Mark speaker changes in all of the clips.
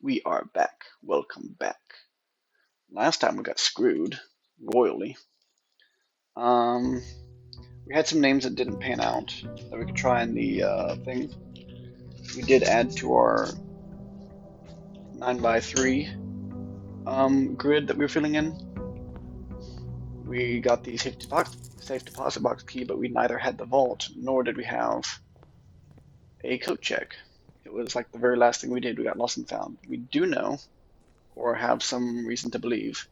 Speaker 1: We are back. Welcome back. Last time we got screwed royally. Um, we had some names that didn't pan out that we could try in the thing. We did add to our 9x3 grid that we were filling in. We got the safe deposit box key, but we neither had the vault nor did we have a code check. It was like the very last thing we did. We got lost and found. We do know, or have some reason to believe,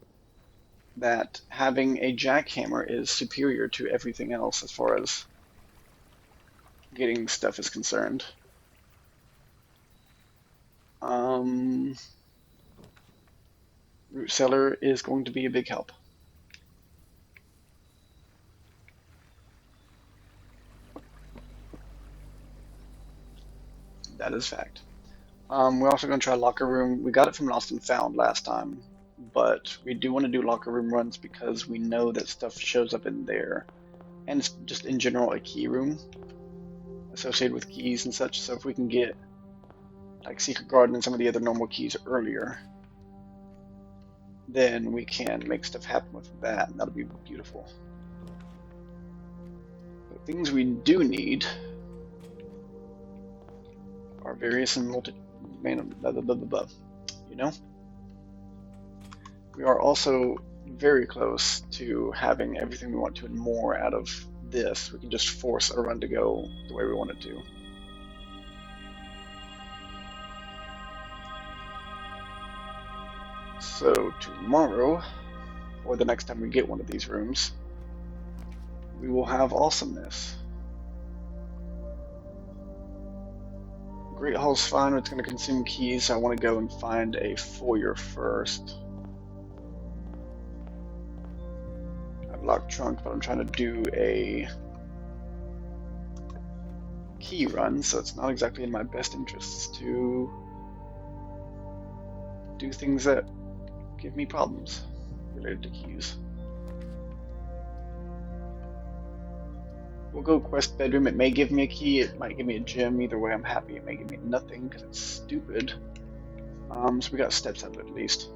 Speaker 1: that having a jackhammer is superior to everything else as far as getting stuff is concerned. Um, Root Cellar is going to be a big help. That is fact. We're also going to try Locker Room. We got it from Lost and Found last time, but we do want to do Locker Room runs because we know that stuff shows up in there. And it's just in general a key room associated with keys and such. So if we can get like Secret Garden and some of the other normal keys earlier, then we can make stuff happen with that, and that'll be beautiful. The things we do need are various and you know? We are also very close to having everything we want to and more out of this. We can just force a run to go the way we want it to. So tomorrow, or the next time we get one of these rooms, we will have awesomeness. Great Hall's fine, but it's going to consume keys, so I want to go and find a foyer first. I've locked trunk, but I'm trying to do a key run, so it's not exactly in my best interests to do things that give me problems related to keys. We'll go quest bedroom. It may give me a key, it might give me a gem. Either way, I'm happy. It may give me nothing because it's stupid. So we got steps up at least.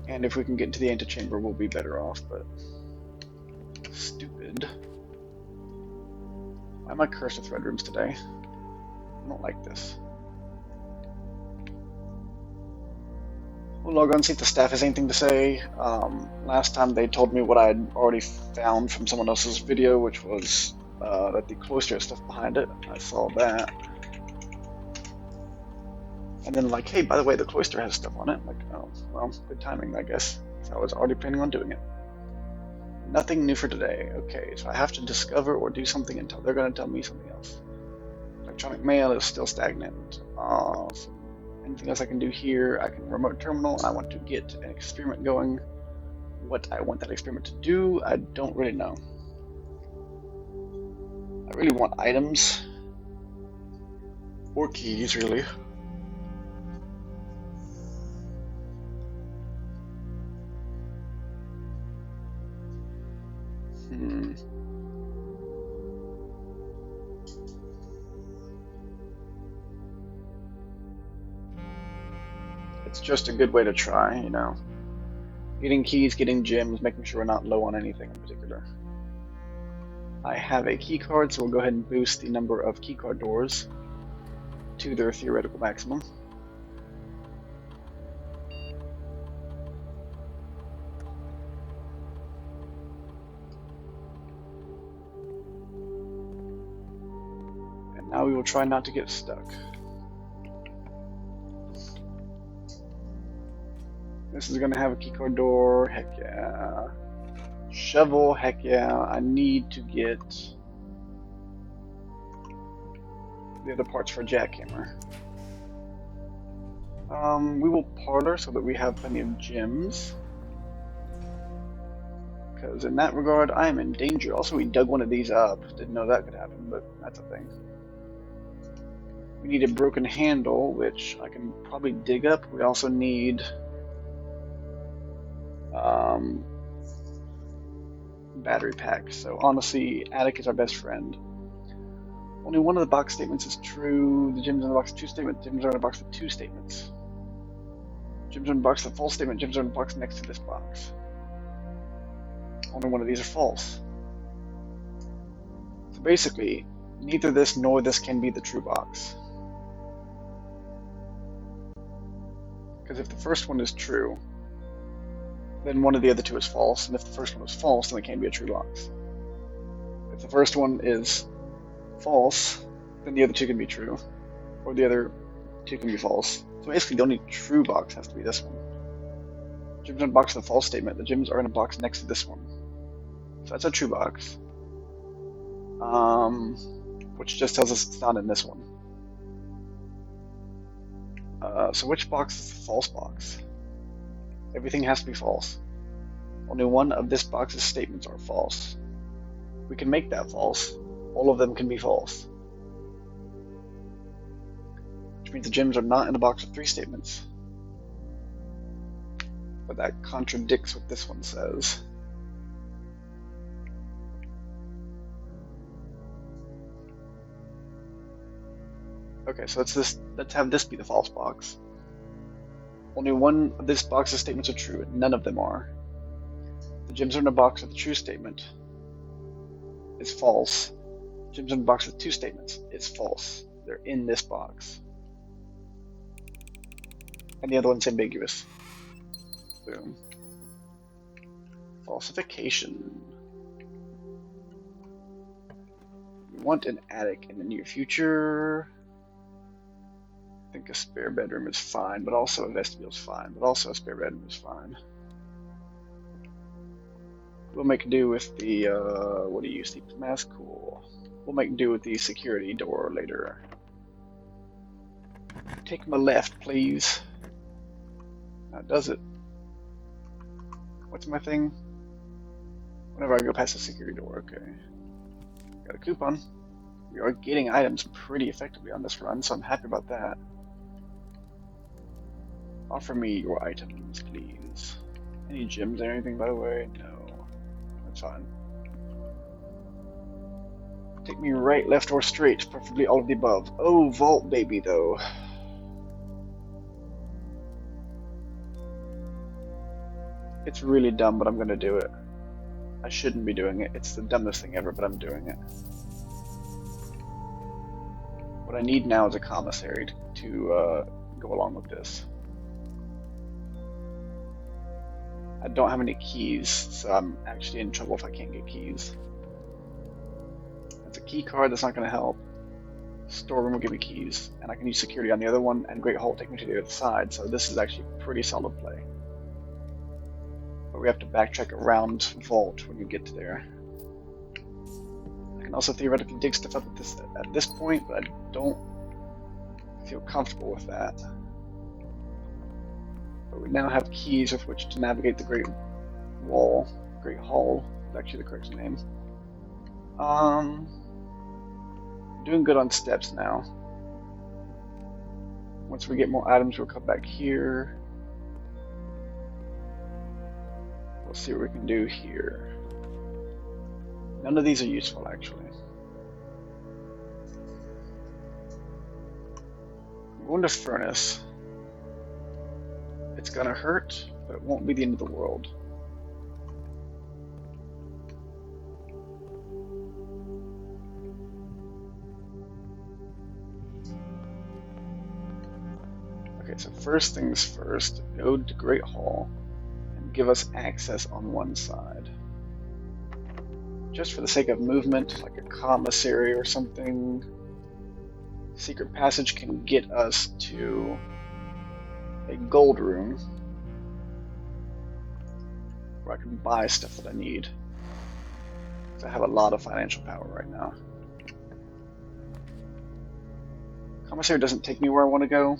Speaker 1: And if we can get into the antechamber, we'll be better off, but stupid. Why am I cursed with red rooms today? I don't like this. We'll log on, see if the staff has anything to say. Last time they told me what I had already found from someone else's video, which was that the cloister has stuff behind it. I saw that. And then like, hey, by the way, the cloister has stuff on it. I'm like, oh, well, good timing, I guess. So I was already planning on doing it. Nothing new for today. Okay, so I have to discover or do something until they're going to tell me something else. Electronic mail is still stagnant. Awesome. Anything else I can do here? I can remote terminal, and I want to get an experiment going. What I want that experiment to do, I don't really know. I really want items. Or keys, really. It's just a good way to try, you know. Getting keys, getting gems, making sure we're not low on anything in particular. I have a key card, so we'll go ahead and boost the number of keycard doors to their theoretical maximum. And now we will try not to get stuck. This is gonna have a keycard door, heck yeah. Shovel, heck yeah. I need to get the other parts for a jackhammer. We will parlor so that we have plenty of gems. Because in that regard, I am in danger. Also, we dug one of these up. Didn't know that could happen, but that's a thing. We need a broken handle, which I can probably dig up. We also need battery pack. So honestly, attic is our best friend. Only one of the box statements is true. The gyms in the box with 2 statements. Gyms are in a box with 2 statements. Gyms are in a box with a false statement. Gyms are in a box next to this box. Only one of these are false. So basically, neither this nor this can be the true box. Because if the first one is true, then one of the other two is false. And if the first one is false, then it can't be a true box. If the first one is false, then the other two can be true, or the other two can be false. So basically, the only true box has to be this one. Gyms are in a box with a false statement. The gyms are in a box next to this one. So that's a true box. Which just tells us it's not in this one. So which box is the false box? Everything has to be false. Only one of this box's statements are false. We can make that false. All of them can be false. Which means the gyms are not in a box with 3 statements. But that contradicts what this one says. Okay, so let's have this be the false box. Only one of this box's statements are true, and none of them are. The gyms are in a box with a true statement. It's false. Gyms in a box with 2 statements. It's false. They're in this box. And the other one's ambiguous. Boom. Falsification. We want an attic in the near future. I think a spare bedroom is fine, but also a vestibule is fine, but also a spare bedroom is fine. We'll make do with the, what do you sleep mask? Cool. We'll make do with the security door later. Take my left, please. That does it. What's my thing? Whenever I go past the security door, okay. Got a coupon. We are getting items pretty effectively on this run, so I'm happy about that. Offer me your items, please. Any gyms or anything, by the way? No. That's fine. Take me right, left, or straight, preferably all of the above. Oh, vault baby, though. It's really dumb, but I'm gonna do it. I shouldn't be doing it. It's the dumbest thing ever, but I'm doing it. What I need now is a commissary to go along with this. I don't have any keys, so I'm actually in trouble if I can't get keys. That's a key card, that's not going to help. Storeroom will give me keys, and I can use security on the other one, and Great Hall will take me to the other side, so this is actually a pretty solid play. But we have to backtrack around Vault when we get to there. I can also theoretically dig stuff up at this point, but I don't feel comfortable with that. But we now have keys with which to navigate the Great Wall. Great Hall is actually the correct name. Doing good on steps now. Once we get more items, we'll come back here. We'll see what we can do here. None of these are useful, actually. I'm going to Furnace. It's gonna hurt, but it won't be the end of the world. Okay, so first things first, go to Great Hall and give us access on one side. Just for the sake of movement, like a commissary or something. Secret passage can get us to a gold room where I can buy stuff that I need. Because I have a lot of financial power right now. Commissary doesn't take me where I want to go,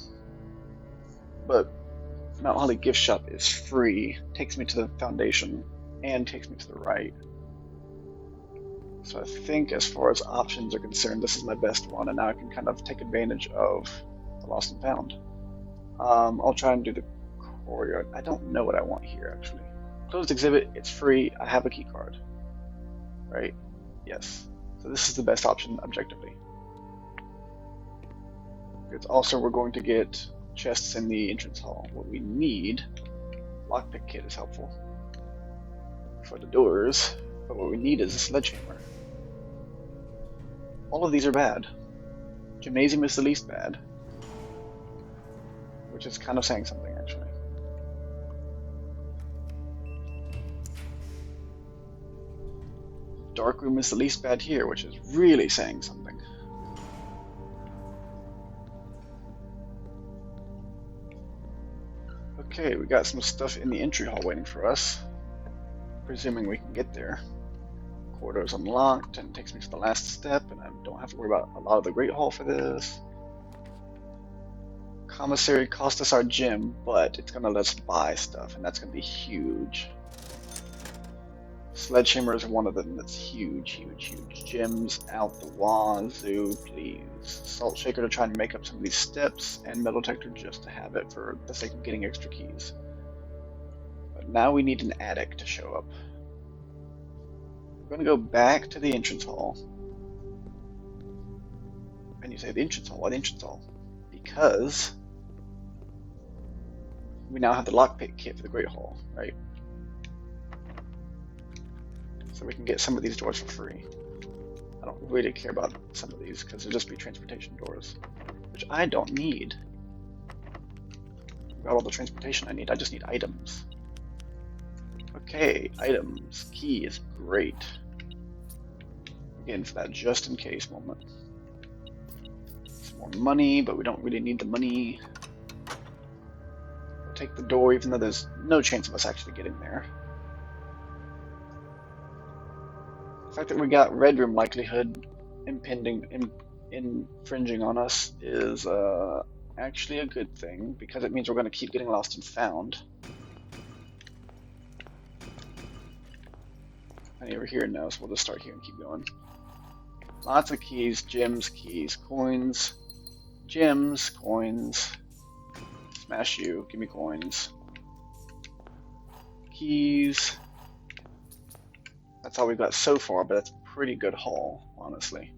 Speaker 1: but Mount Holly gift shop is free, takes me to the foundation, and takes me to the right. So I think as far as options are concerned, this is my best one, and now I can kind of take advantage of the Lost and Found. I'll try and do the courtyard. I don't know what I want here, actually. Closed exhibit, it's free, I have a key card. Right? Yes. So this is the best option, objectively. It's also we're going to get chests in the entrance hall. What we need, lockpick kit is helpful for the doors, but what we need is a sledgehammer. All of these are bad. Gymnasium is the least bad, which is kind of saying something actually. Dark room is the least bad here, which is really saying something. Okay, we got some stuff in the entry hall waiting for us, presuming we can get there. Corridor's unlocked, and it takes me to the last step, and I don't have to worry about a lot of the Great Hall for this. Commissary cost us our gym, but it's gonna let us buy stuff, and that's gonna be huge. Sledgehammer is one of them that's huge, huge, huge. Gyms out the wazoo, please. Salt shaker to try and make up some of these steps, and metal detector just to have it for the sake of getting extra keys. But now we need an attic to show up. We're going to go back to the entrance hall. And you say, the entrance hall? Why the entrance hall? Because we now have the lockpick kit for the Great Hall, right? So we can get some of these doors for free. I don't really care about some of these because they'll just be transportation doors, which I don't need. I've got all the transportation I need, I just need items. Okay, items. Key is great. Again, for that just in case moment. Some more money, but we don't really need the money. We'll take the door even though there's no chance of us actually getting there. The fact that we got red room likelihood infringing on us is actually a good thing, because it means we're going to keep getting lost and found. And we're here now, so we'll just start here and keep going. Lots of keys, gems, keys, coins, gems, coins. Smash you, give me coins. Keys. That's all we've got so far, but that's a pretty good haul, honestly.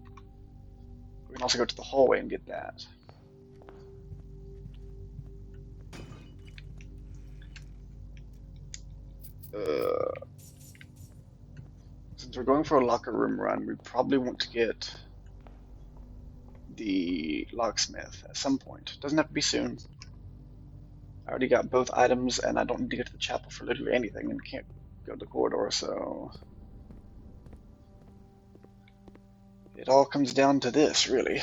Speaker 1: We can also go to the hallway and get that. Since we're going for a locker room run, we probably want to get the locksmith at some point. Doesn't have to be soon. I already got both items, and I don't need to get to the chapel for literally anything, and can't go to the corridor, so it all comes down to this, really.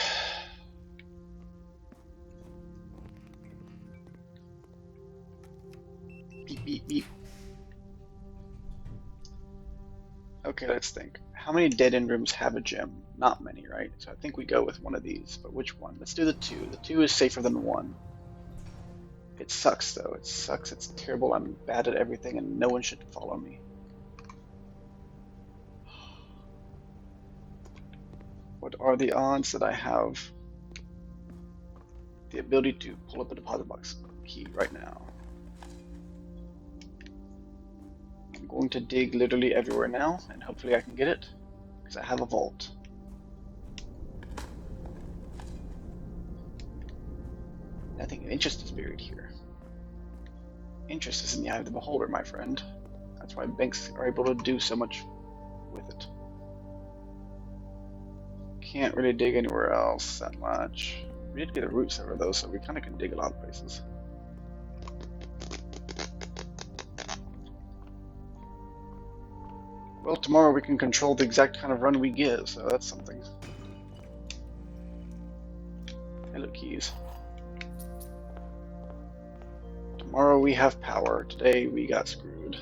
Speaker 1: Beep, beep, beep. Okay, let's think. How many dead-end rooms have a gym? Not many, right? So I think we go with one of these, but which one? Let's do the 2. The 2 is safer than 1. It sucks, though. It sucks. It's terrible. I'm bad at everything, and no one should follow me. What are the odds that I have the ability to pull up a deposit box key right now? I'm going to dig literally everywhere now, and hopefully I can get it, because I have a vault. Nothing of interest is buried here. Interest is in the eye of the beholder, my friend. That's why banks are able to do so much with it. Can't really dig anywhere else that much. We did get a root server though, so we kind of can dig a lot of places. Well, tomorrow we can control the exact kind of run we get, so that's something. Hello, keys. Tomorrow we have power. Today we got screwed.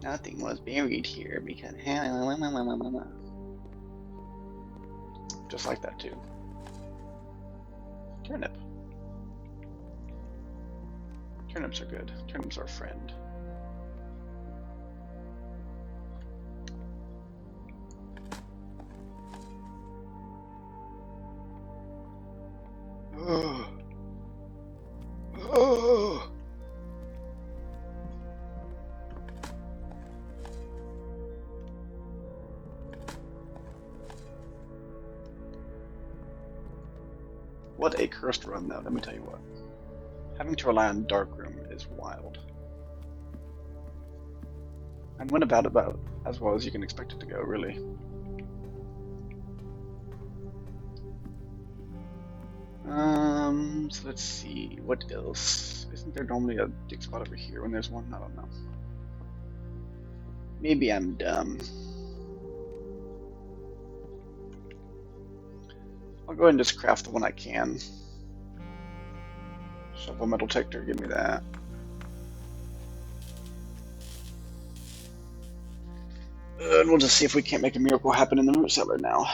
Speaker 1: Nothing was buried here because just like that too. Turnip. Turnips are good. Turnips are a friend. what a cursed run, though. Let me tell you what. Having to rely on Darkroom is wild. And went about as well as you can expect it to go, really. So let's see, what else? Isn't there normally a dig spot over here when there's one? I don't know. Maybe I'm dumb. I'll go ahead and just craft the one I can. Shovel metal detector, give me that. And we'll just see if we can't make a miracle happen in the root cellar now.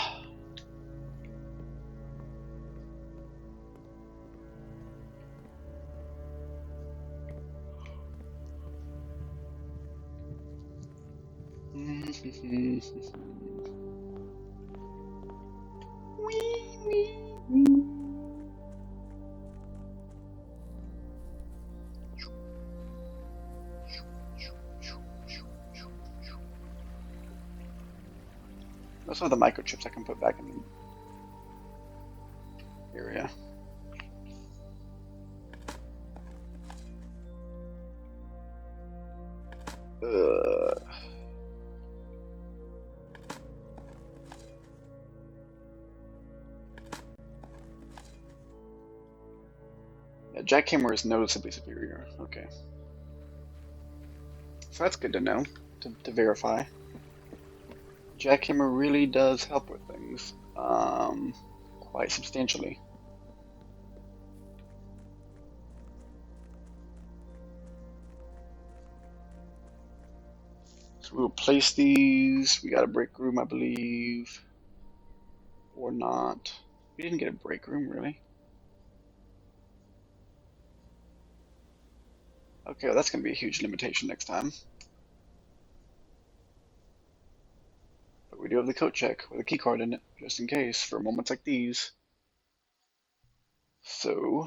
Speaker 1: Those are the microchips I can put back in the area. Yeah, jackhammer is noticeably superior. Okay. So that's good to know, to verify. Jackhammer really does help with things, quite substantially. So we'll place these. We got a break room, I believe. Or not. We didn't get a break room, really. Okay, well, that's going to be a huge limitation next time. But we do have the coat check with a key card in it, just in case, for moments like these. So,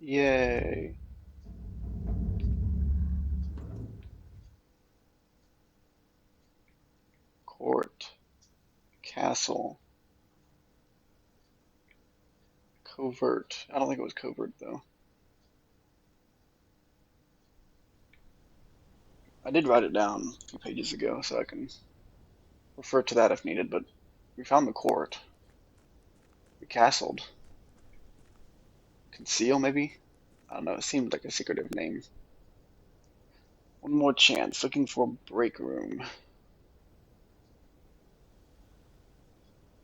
Speaker 1: yay. Court. Castle. Covert. I don't think it was covert, though. I did write it down a few pages ago, so I can refer to that if needed, but we found the court. We castled. Conceal, maybe? I don't know, it seemed like a secretive name. One more chance, looking for a break room.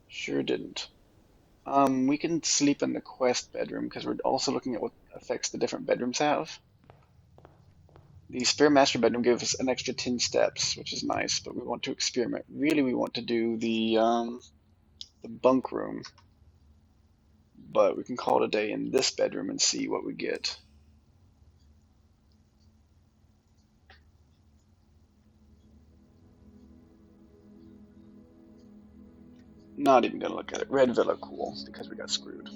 Speaker 1: Sure didn't. We can sleep in the quest bedroom because we're also looking at what effects the different bedrooms have. The Spare Master bedroom gives us an extra 10 steps, which is nice, but we want to experiment. Really, we want to do the bunk room, but we can call it a day in this bedroom and see what we get. Not even gonna look at it. Red Villa, cool, because we got screwed.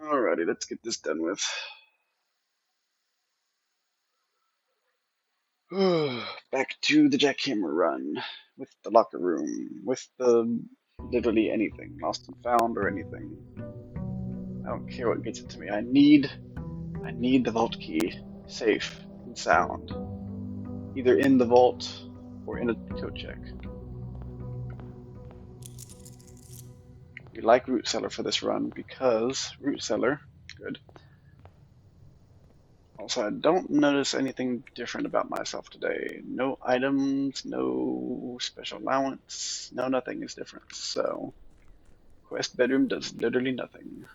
Speaker 1: Alrighty, let's get this done with. Back to the jackhammer run with the locker room, with the literally anything, lost and found or anything. I don't care what gets it to me. I need the vault key, safe and sound, either in the vault or in a code check. We like root cellar for this run because root cellar, good. Also, I don't notice anything different about myself today. No items, no special allowance, no nothing is different. So, quest bedroom does literally nothing.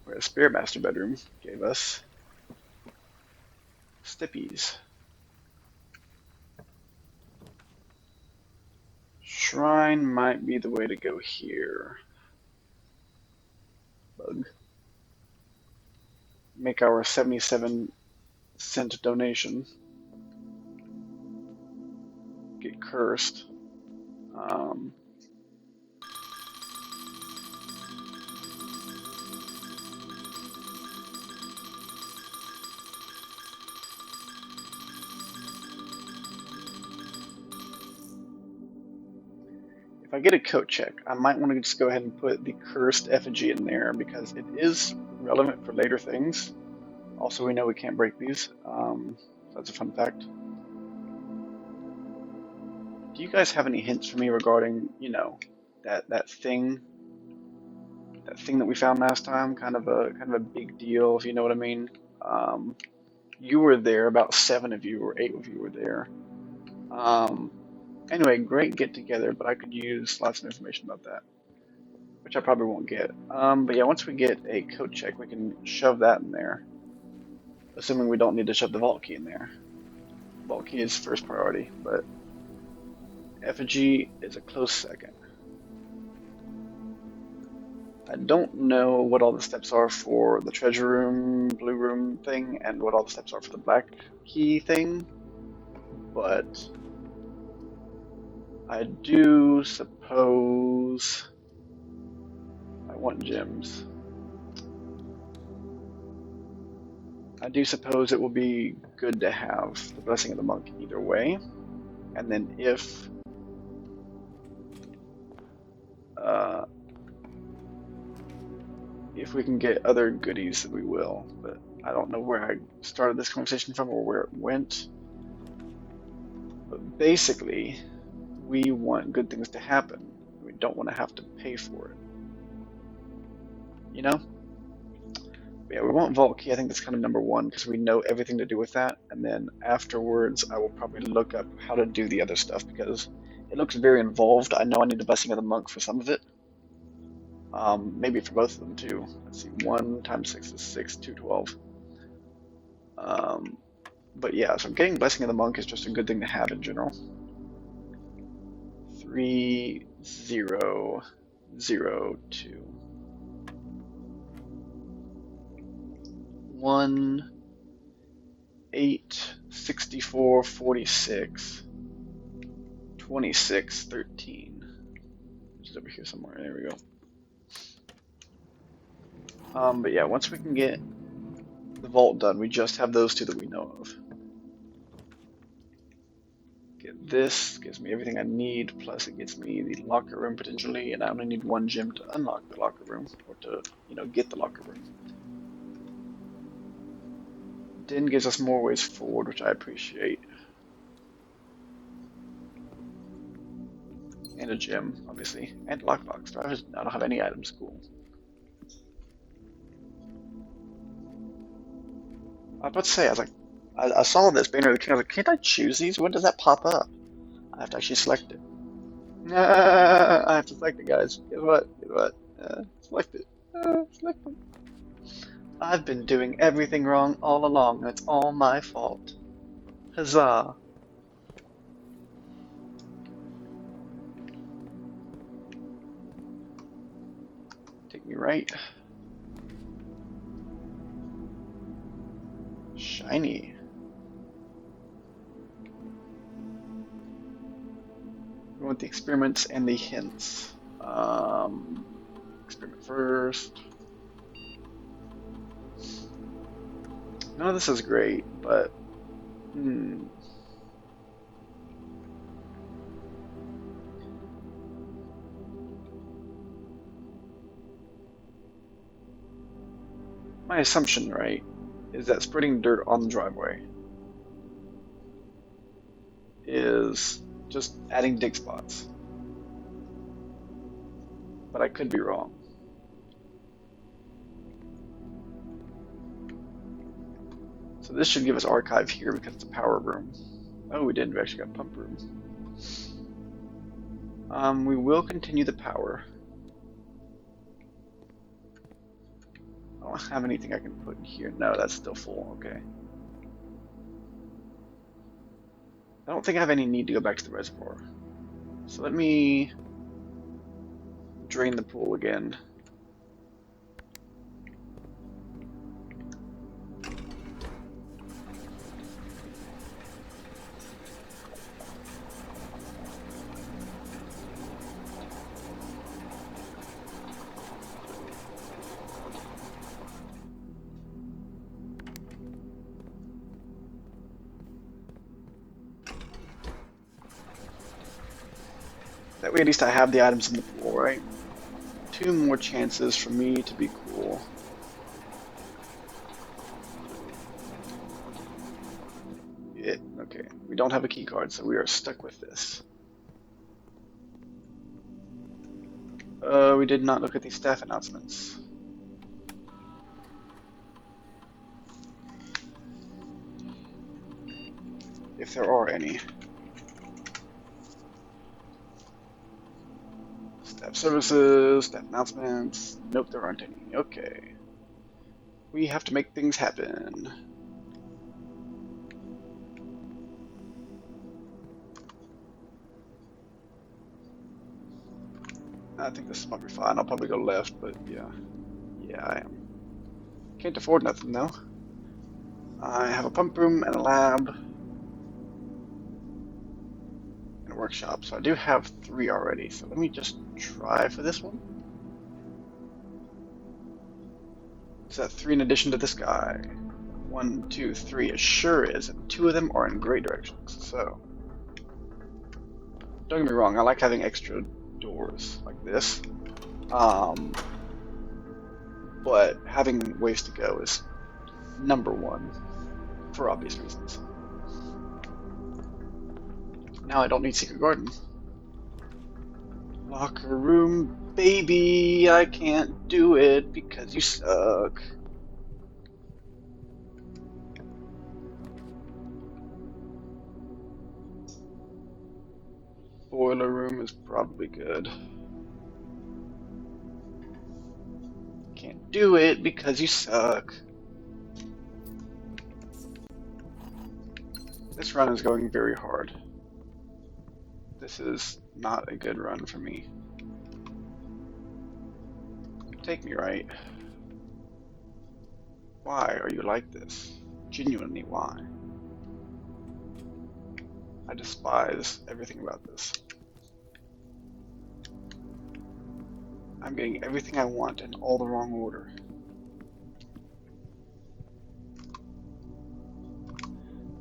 Speaker 1: Whereas Spirit Master bedroom gave us stippies. Shrine might be the way to go here. Bug. Make our 77-cent donation. Get cursed. if I get a coat check, I might want to just go ahead and put the cursed effigy in there because it is relevant for later things. Also, we know we can't break these. That's a fun fact. Do you guys have any hints for me regarding, that thing that we found last time? Kind of a big deal, if you know what I mean. You were there. About 7 of you or 8 of you were there. Anyway, great get together, but I could use lots of information about that, which I probably won't get. But yeah, once we get a code check, we can shove that in there, assuming we don't need to shove the vault key in there. Vault key is first priority, but effigy is a close second. I don't know what all the steps are for the treasure room, blue room thing, and what all the steps are for the black key thing, but I do suppose I want gems. I do suppose it will be good to have the Blessing of the Monk either way, and then if we can get other goodies, we will, but I don't know where I started this conversation from or where it went. But basically, we want good things to happen. We don't want to have to pay for it. You know? But yeah, we want Vault Key. I think that's kind of number one because we know everything to do with that. And then afterwards, I will probably look up how to do the other stuff because it looks very involved. I know I need the Blessing of the Monk for some of it. Maybe for both of them too. Let's see, 1 times 6 is 6, 2, 12. But yeah, so getting Blessing of the Monk is just a good thing to have in general. 3, 0, 0, 2. 1, 8, 64, 46, 26, 13. Which is over here somewhere. There we go. But yeah, once we can get the vault done, we just have those two that we know of. Get this, gives me everything I need, plus it gets me the locker room potentially, and I only need 1 gem to unlock the locker room, or to, get the locker room. Den gives us more ways forward, which I appreciate. And a gem, obviously, and a lockbox. I don't have any items, cool. I was about to say, I saw this banner of the king. I was like, can't I choose these? When does that pop up? I have to actually select it. I have to select it, guys. Guess what? Select it. Select it. I've been doing everything wrong all along. It's all my fault. Huzzah. Take me right. Shiny. We want the experiments and the hints. Experiment first. None of this is great, but my assumption, right, is that spreading dirt on the driveway is just adding dig spots. But I could be wrong. So this should give us archive here because it's a power room. Oh, we didn't. We actually got pump room. We will continue the power. I don't have anything I can put in here. No, that's still full. Okay. I don't think I have any need to go back to the reservoir. So let me drain the pool again. That way at least I have the items in the pool, right? 2 more chances for me to be cool. Okay, we don't have a key card, so we are stuck with this. We did not look at the staff announcements. If there are any. Staff services, staff announcements. Nope, there aren't any. Okay. We have to make things happen. I think this might be fine. I'll probably go left, but yeah. Yeah, I am. Can't afford nothing though. I have a pump room and a lab. And a workshop, so I do have 3 already. So let me just try for this one. Is that 3 in addition to this guy? 1, 2, 3. It sure is. And 2 of them are in great directions. So don't get me wrong. I like having extra doors like this. But having ways to go is #1 for obvious reasons. Now I don't need Secret Garden. Locker room, baby, I can't do it because you suck. Boiler room is probably good. Can't do it because you suck. This run is going very hard. This is not a good run for me. Take me right. Why are you like this? Genuinely, why? I despise everything about this. I'm getting everything I want in all the wrong order.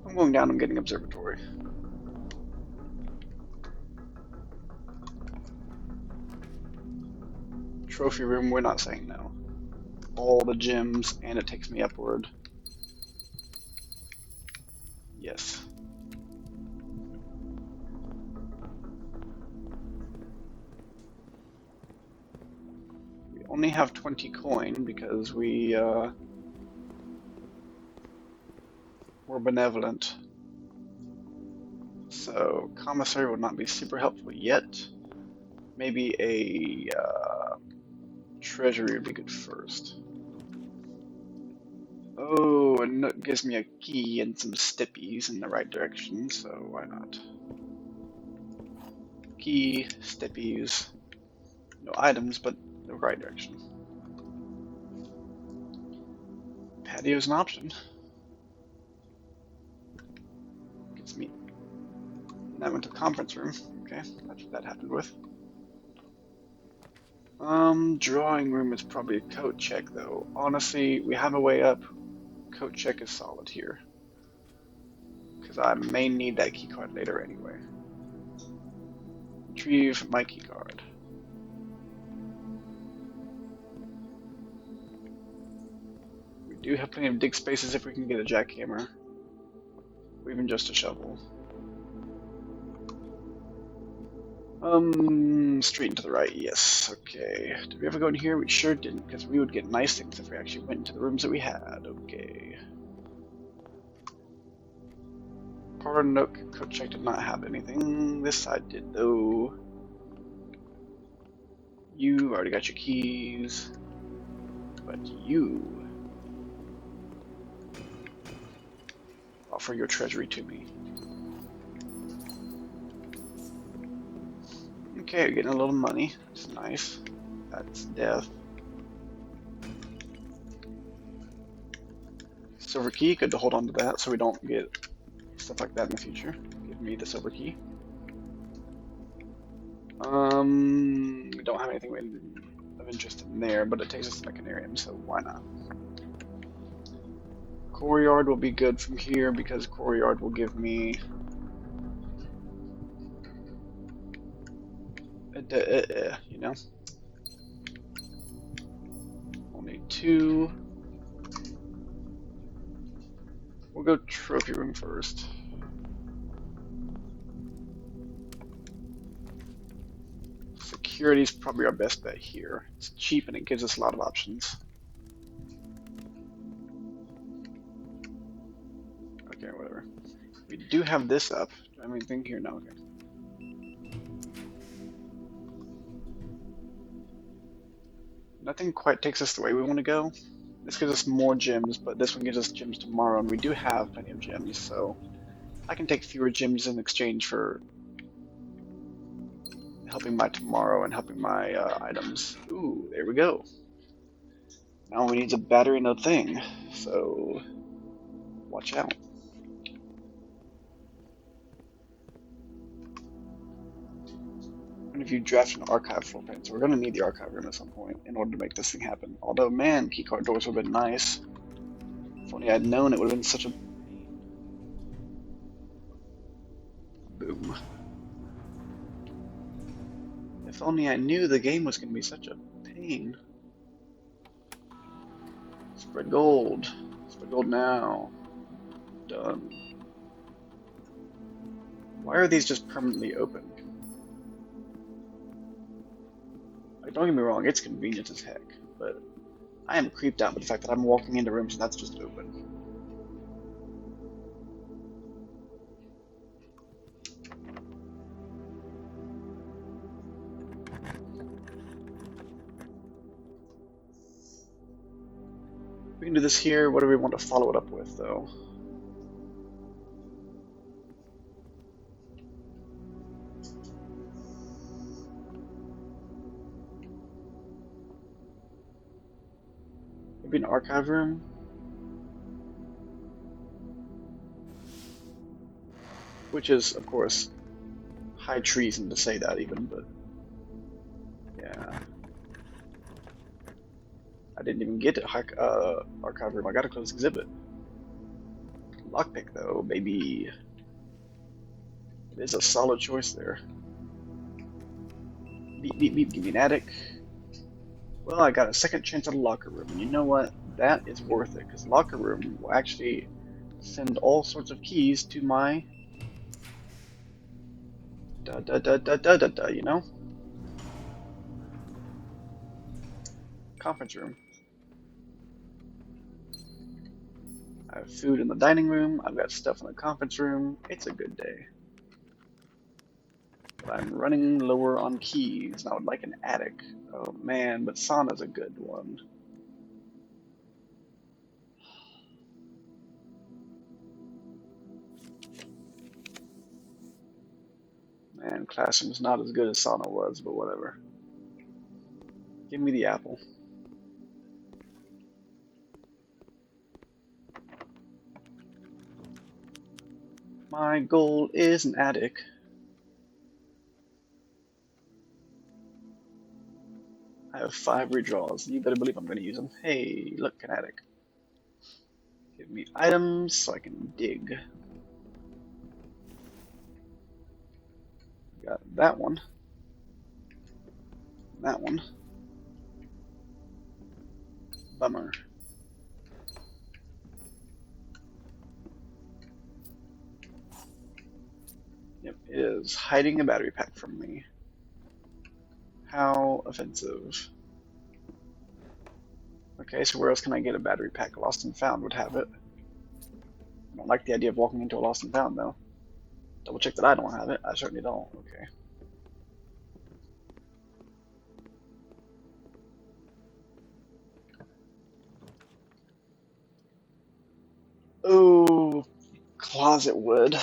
Speaker 1: I'm going down, I'm getting observatory. Trophy room, we're not saying no. All the gyms, and it takes me upward. Yes. We only have 20 coin because we're benevolent. So commissary would not be super helpful yet. Maybe a treasury would be good first. Oh, and it gives me a key and some stippies in the right direction, so why not? Key, stippies, no items, but the right direction. Patio's an option. Gets me. And I went to the conference room. Okay, that's what that happened with. Drawing room is probably a coat check though. Honestly, we have a way up. Coat check is solid here. Because I may need that key card later anyway. Retrieve my key card. We do have plenty of dig spaces if we can get a jackhammer. Or even just a shovel. Straight into the right, yes. Okay. Did we ever go in here? We sure didn't, because we would get nice things if we actually went into the rooms that we had. Okay. Power Nook, Coat Check did not have anything. This side did, though. You already got your keys. But you offer your treasury to me. Okay, you're getting a little money. That's nice. That's death. Silver key, good to hold on to that so we don't get stuff like that in the future. Give me the silver key. We don't have anything of interest in there, but it takes us to Mechanarium, so why not? Core Yard will be good from here because Core Yard will give me You know? Only two. We'll go trophy room first. Security's probably our best bet here. It's cheap and it gives us a lot of options. Okay, whatever. We do have this up. Do I have anything here? No, okay. Nothing quite takes us the way we want to go. This gives us more gems, but this one gives us gems tomorrow, and we do have plenty of gems, so I can take fewer gems in exchange for helping my tomorrow and helping my items. Ooh, there we go. Now we need a battery and a thing, so watch out. And if you draft an archive floor plan, so we're going to need the archive room at some point in order to make this thing happen. Although, man, keycard doors would have been nice. If only I'd known it would have been such a... Boom. If only I knew the game was going to be such a pain. Spread gold. Spread gold now. Done. Why are these just permanently open? Like, don't get me wrong, it's convenient as heck, but I am creeped out by the fact that I'm walking into rooms and that's just open. We can do this here. What do we want to follow it up with, though? Maybe an archive room? Which is, of course, high treason to say that even, but yeah. I didn't even get to archive room. I got a close exhibit. Lockpick, though, baby. It is a solid choice there. Beep, beep, beep, give me an attic. Well, I got a second chance at a locker room, and you know what? That is worth it, because locker room will actually send all sorts of keys to my you know? Conference room. I have food in the dining room, I've got stuff in the conference room. It's a good day. But I'm running lower on keys, and I would like an attic. Oh man, but sauna's a good one. Man, classroom's not as good as sauna was, but whatever. Give me the apple. My goal is an attic. I have 5 redraws. You better believe I'm going to use them. Hey, look, an attic. Give me items so I can dig. Got that one. That one. Bummer. Yep, it is hiding a battery pack from me. How offensive. Okay, so where else can I get a battery pack? Lost and Found would have it. I don't like the idea of walking into a Lost and Found, though. Double check that I don't have it. I certainly don't. Okay. Oh, closet wood.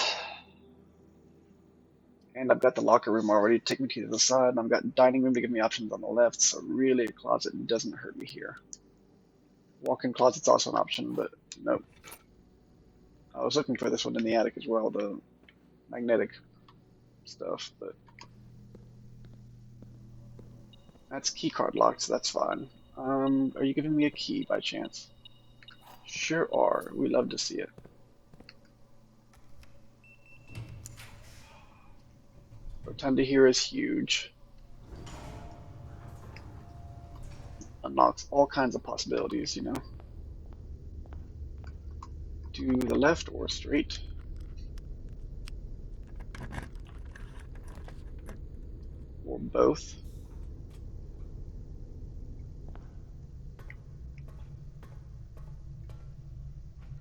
Speaker 1: And I've got the locker room already to take me to the side, and I've got dining room to give me options on the left, so really a closet doesn't hurt me here. Walk-in closet's also an option, but nope. I was looking for this one in the attic as well, the magnetic stuff, but that's keycard locked, so that's fine. Are you giving me a key by chance? Sure are. We love to see it. Rotunda here is huge. unlocks all kinds of possibilities, you know. To the left or straight. Or both.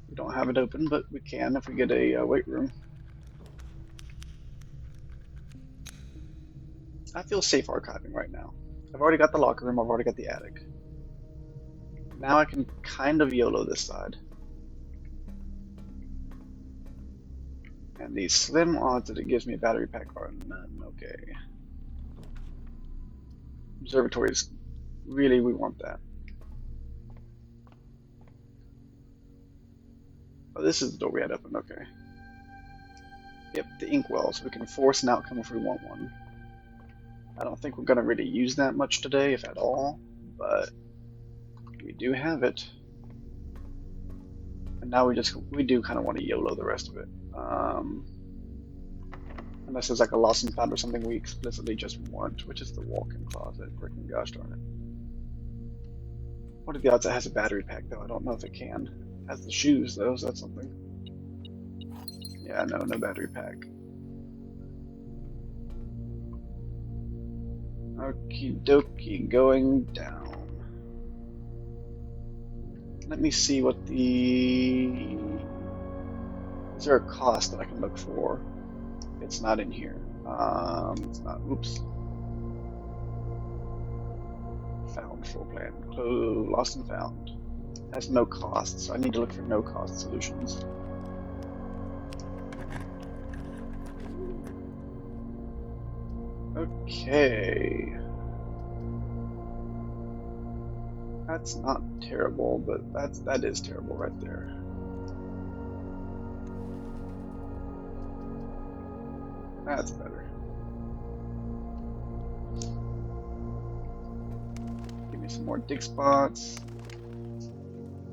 Speaker 1: We don't have it open, but we can if we get a weight room. I feel safe archiving right now. I've already got the locker room, I've already got the attic. Now I can kind of YOLO this side. And the slim odds that it gives me a battery pack are none. Okay. Observatories. Really, we want that. Oh, this is the door we had open. Okay. Yep, the inkwell, so we can force an outcome if we want one. I don't think we're going to really use that much today, if at all, but we do have it. And now we do kind of want to YOLO the rest of it. Unless there's like a lost and found or something we explicitly just want, which is the walk-in closet. Freaking gosh darn it. What are the odds it has a battery pack though? I don't know if it can. It has the shoes though, so that's something. Yeah, no battery pack. Okie dokie, going down. Let me see what the... Is there a cost that I can look for? It's not in here. It's not. Oops. Found floor plan. Lost and found. Has no cost, so I need to look for no cost solutions. Okay. That's not terrible, but that is terrible right there. That's better. Give me some more dig spots.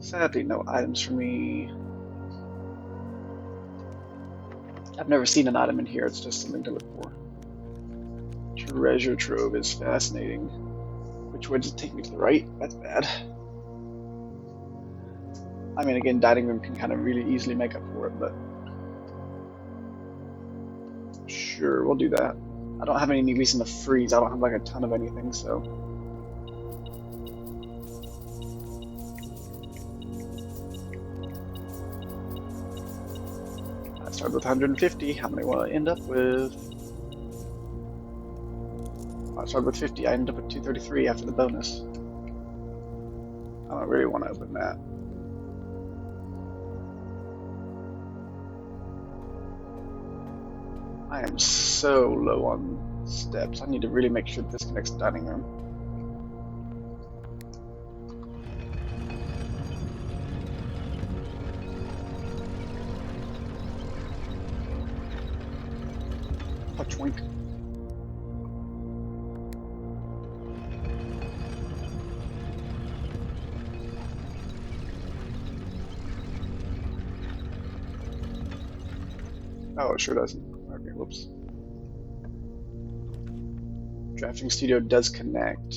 Speaker 1: Sadly, no items for me. I've never seen an item in here, it's just something to look for. Treasure trove is fascinating. Which way does it take me? To the right? That's bad. I mean, again, dining room can kind of really easily make up for it, but... Sure, we'll do that. I don't have any reason to freeze. I don't have like a ton of anything, so... I started with 150. How many will I end up with? I started with 50. I ended up with 233 after the bonus. I don't really want to open that. I am so low on steps. I need to really make sure this connects to the dining room. Punch-wink. Oh, it sure doesn't. Okay, whoops. Drafting studio does connect.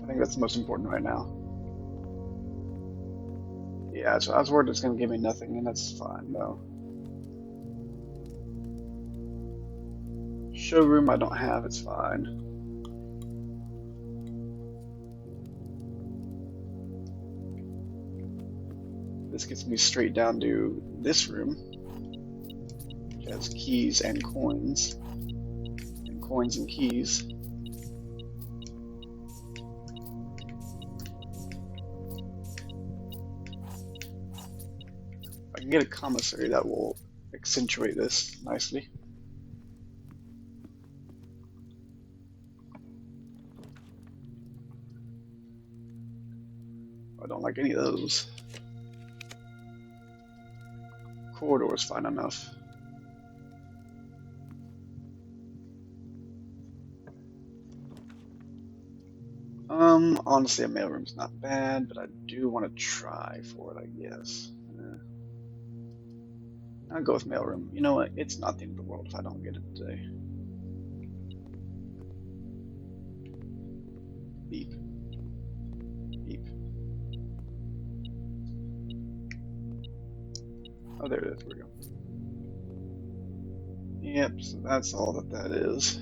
Speaker 1: I think that's the most important right now. Yeah, so I was worried it's going to give me nothing, and that's fine, though. Showroom I don't have, it's fine. This gets me straight down to this room, which has keys and coins. And coins and keys. If I can get a commissary, that will accentuate this nicely. I don't like any of those. Corridor is fine enough. Honestly, a mailroom's not bad, but I do want to try for it, I guess. I'll go with mailroom. You know what? It's not the end of the world if I don't get it today. Beep. Beep. Oh, there it is. Here we go. Yep, so that's all that is.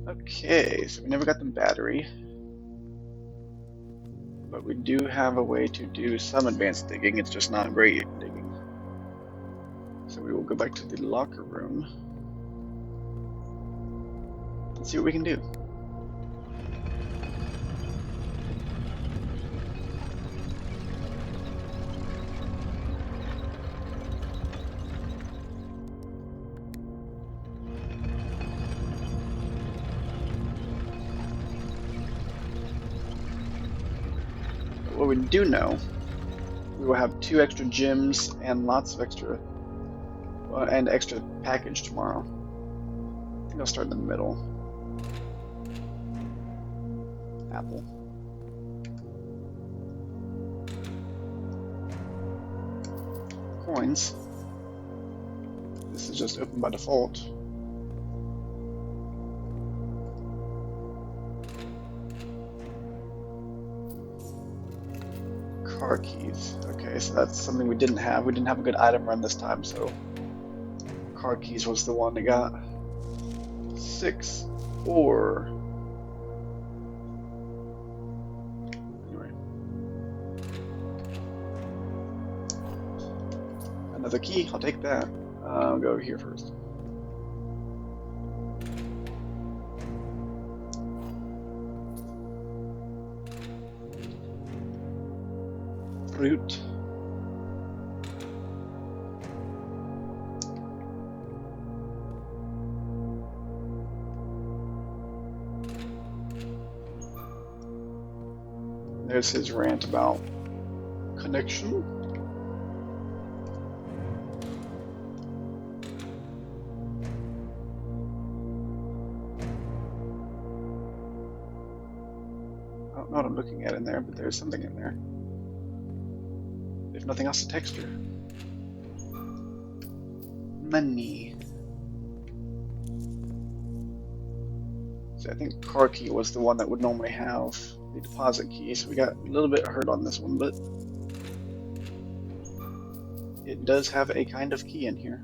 Speaker 1: Okay, so we never got the battery. But we do have a way to do some advanced digging. It's just not great digging. So we will go back to the locker room and see what we can do. What we do know, we will have 2 extra gyms and lots of extra and extra package tomorrow. I think I'll start in the middle. Apple. Coins. This is just open by default. Car keys. Okay, so that's something we didn't have. We didn't have a good item run this time, so car keys was the one that got 6 or anyway. Another key, I'll take that. I'll go over here first. Fruit. There's his rant about connection. I don't know what I'm looking at in there, but there's something in there. If nothing else, a texture. Money. So I think car key was the one that would normally have the deposit key, so we got a little bit hurt on this one, but it does have a kind of key in here.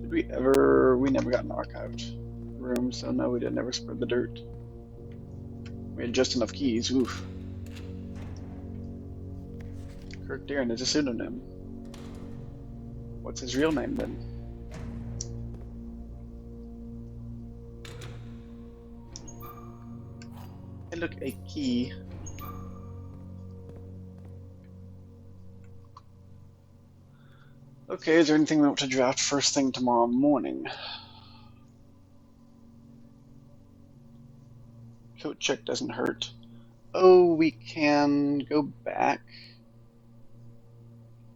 Speaker 1: Did we ever? We never got an archived room, so no, we didn't ever spread the dirt. We had just enough keys. Oof. Kirk Darren is a pseudonym. What's his real name then? Hey, look, a key. Okay, is there anything we want to draft first thing tomorrow morning? Coat check doesn't hurt. Oh, we can go back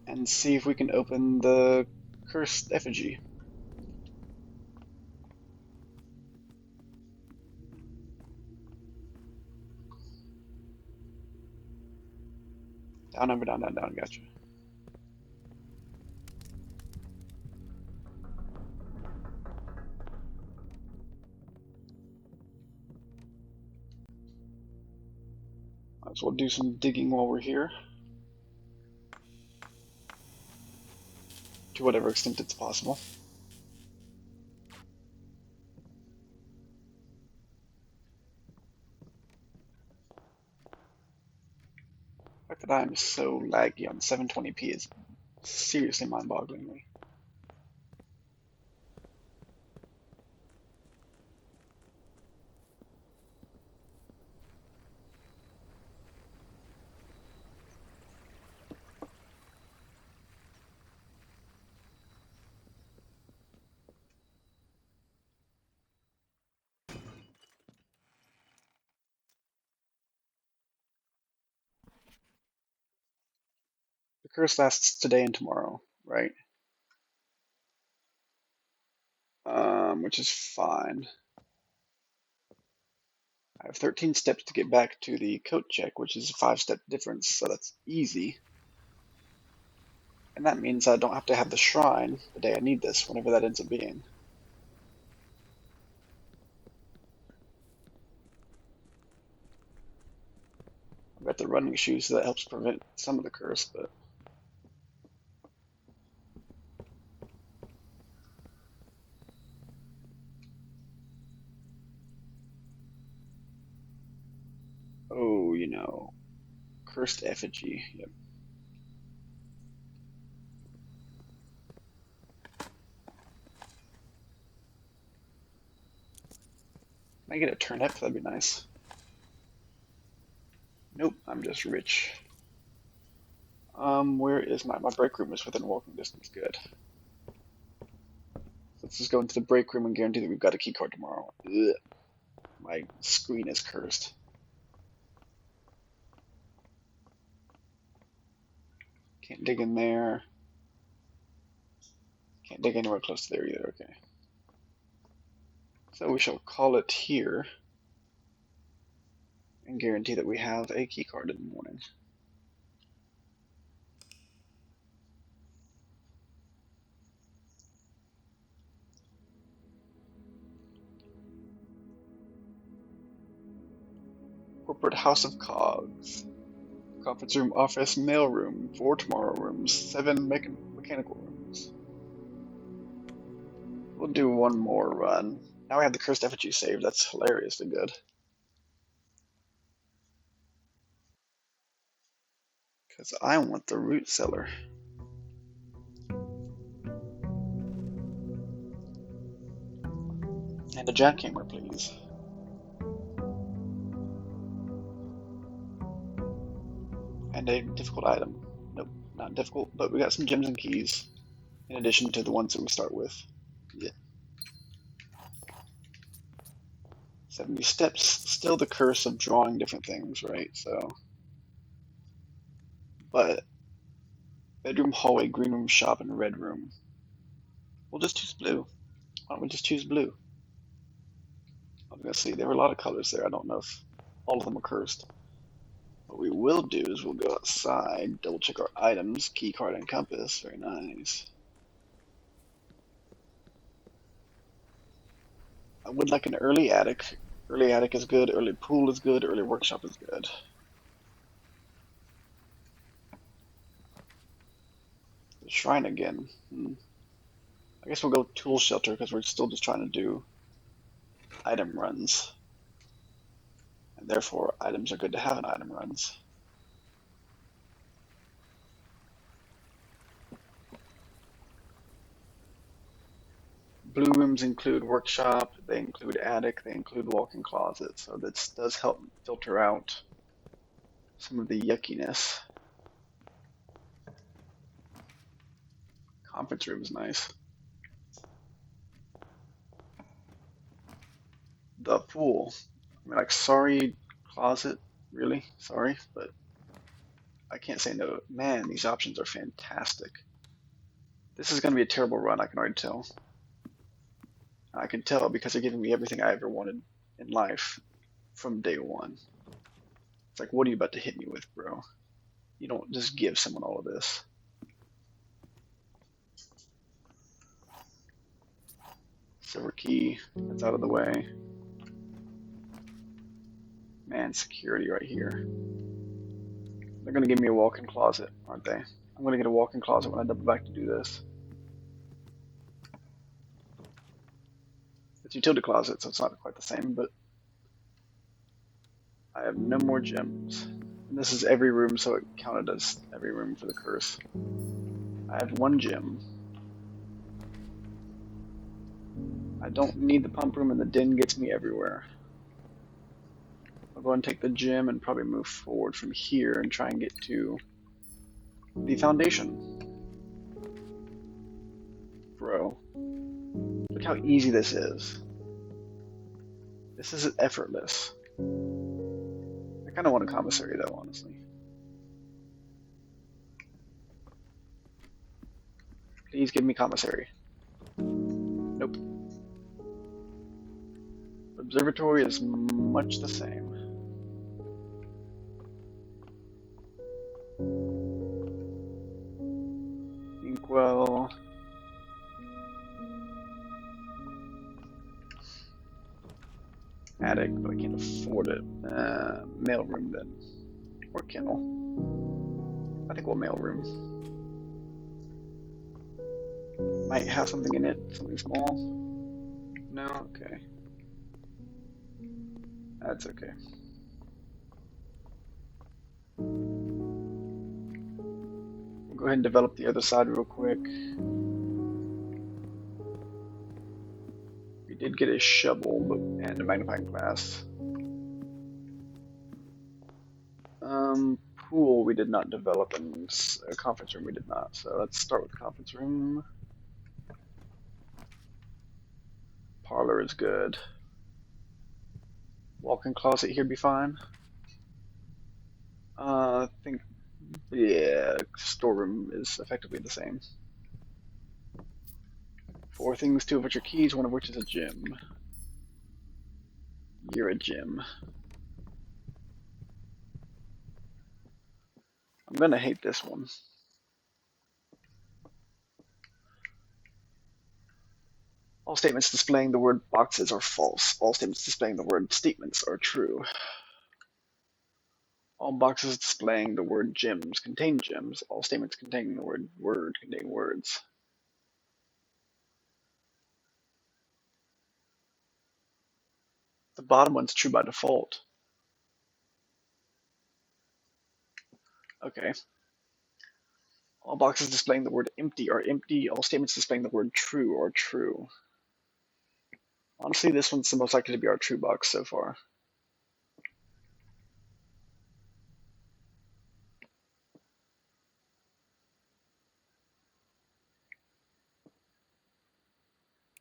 Speaker 1: and see if we can open the cursed effigy. Down, over, down, down, down. Gotcha. Might as well do some digging while we're here. To whatever extent it's possible. The fact that I am so laggy on 720p is seriously mind-boggling. The curse lasts today and tomorrow, right? Which is fine. I have 13 steps to get back to the coat check, which is a 5-step difference, so that's easy. And that means I don't have to have the shrine the day I need this, whenever that ends up being. I've got the running shoes, so that helps prevent some of the curse, but oh, you know, cursed effigy. Yep. Can I get a turnip? That'd be nice. Nope, I'm just rich. Where is my break room is within walking distance. Good. Let's just go into the break room and guarantee that we've got a key card tomorrow. Ugh, my screen is cursed. Can't dig in there. Can't dig anywhere close to there either. Okay. So we shall call it here and guarantee that we have a key card in the morning. Corporate House of Cogs. Conference room, office, mail room, 4 tomorrow rooms, 7 mechanical rooms. We'll do one more run. Now we have the cursed effigy saved. That's hilariously good. Because I want the root cellar. And a jackhammer, please. And a difficult item. Nope, not difficult, but we got some gems and keys. In addition to the ones that we start with. Yeah. 70 steps, still the curse of drawing different things, right? So, but bedroom, hallway, green room, shop, and red room. We'll just choose blue. Why don't we just choose blue? I was gonna see, there were a lot of colors there. I don't know if all of them are cursed. What we will do is we'll go outside, double check our items, key card and compass. Very nice. I would like an early attic. Early attic is good, early pool is good, early workshop is good. The shrine again. I guess we'll go tool shelter because we're still just trying to do item runs. And therefore, items are good to have in item runs. Blue rooms include workshop, they include attic, they include walk-in closet, so this does help filter out some of the yuckiness. Conference room is nice. The pool. I mean, like, sorry, closet, really? Sorry, but I can't say no. Man, these options are fantastic. This is going to be a terrible run, I can already tell. I can tell because they're giving me everything I ever wanted in life from day one. It's like, what are you about to hit me with, bro? You don't just give someone all of this. Silver key, that's out of the way. Man, security right here. They're gonna give me a walk-in closet, aren't they? I'm gonna get a walk-in closet when I double back to do this. It's a utility closet, so it's not quite the same, but I have no more gems. And this is every room, so it counted as every room for the curse. I have 1 gem. I don't need the pump room, and the den gets me everywhere. I'll go and take the gem and probably move forward from here and try and get to the foundation. Bro, look how easy this is. This is effortless. I kind of want a commissary though, honestly. Please give me commissary. Nope. Observatory is much the same. afford it. Mailroom then. Or kennel. I think we'll mailroom. Might have something in it, something small. No? Okay. That's okay. We'll go ahead and develop the other side real quick. We did get a shovel and a magnifying glass. Pool we did not develop, and a conference room we did not. So let's start with the conference room. Parlor is good. Walk-in closet here be fine. I think, yeah, storeroom is effectively the same. 4 things, 2 of which are keys, 1 of which is a gem. You're a gem. I'm gonna hate this one. All statements displaying the word boxes are false. All statements displaying the word statements are true. All boxes displaying the word gems contain gems. All statements containing the word contain words. The bottom one's true by default. Okay. All boxes displaying the word empty are empty. All statements displaying the word true are true. Honestly, this one's the most likely to be our true box so far.